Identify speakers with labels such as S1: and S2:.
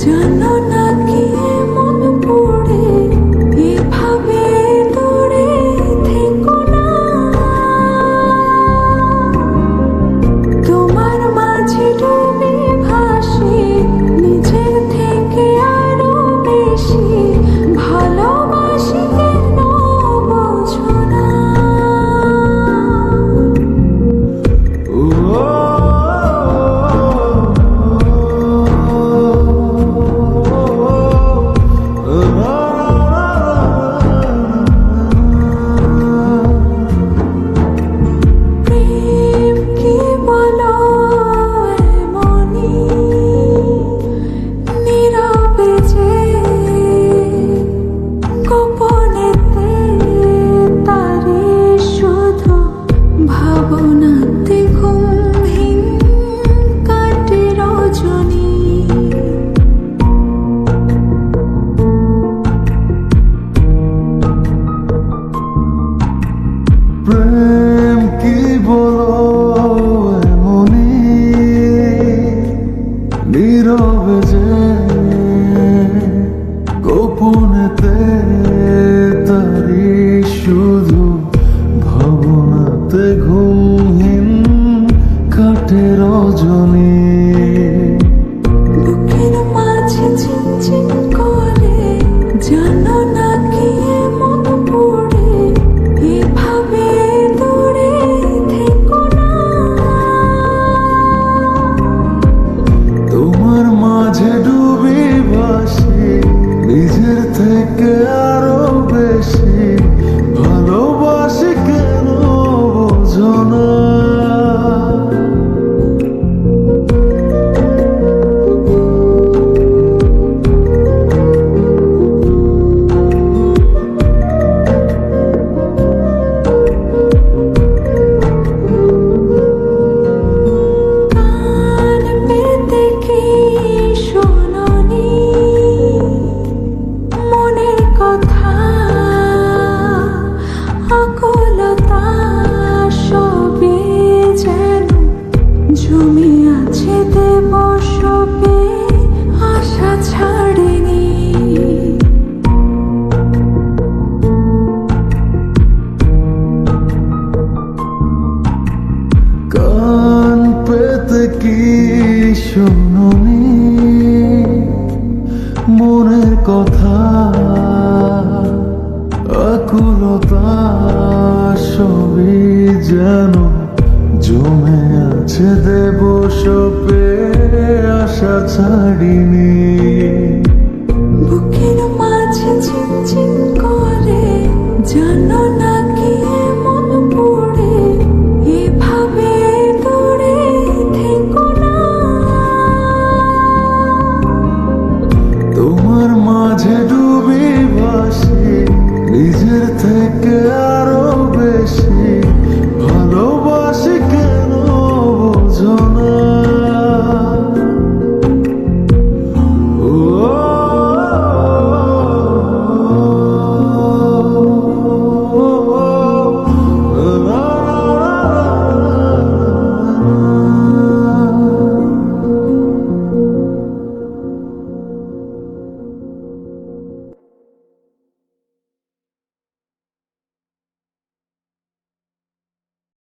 S1: জানো না কি মন পড়ে এভাবে দূরে থেকো না, তোমার মাঝে ডুবে ভাসি নিজের থেকে আরো বেশি, ভালোবাসি কেন বোঝো না। প্রেম কি বলো এমনই নীরবে যে গোপনেতে তারে শুধু ভাবনাতে ঘুমহীন কাটে রজনী।
S2: প্রেম কি বলো এমনি নীরবে যে গোপনেতে তারি শুধু ভাবনাতে ঘুমহীন কাটে রজনী।
S1: বুকের মাঝে ঝিনঝিন করে জানো না কি মন পড়ে এভাবে দূরে থেকো না,
S2: তোমার মাঝে ডুবে ভাসি নিজের থেকে আরো বেশি, ভালোবাসি কেন বোঝো না।
S1: কান পেতে কি শোনোনি মনের কথা, আকুলতা সবে যেন জমে আছে দেব সবে আশা ছাড়েনি।
S2: কান পেতে কি শোনোনি মনের কথা, আকুলতা সবই যেন জমে আছে দেব সপে আশা ছাড়িনি।
S1: বুকের মাঝে ঝিনঝিন করে জানো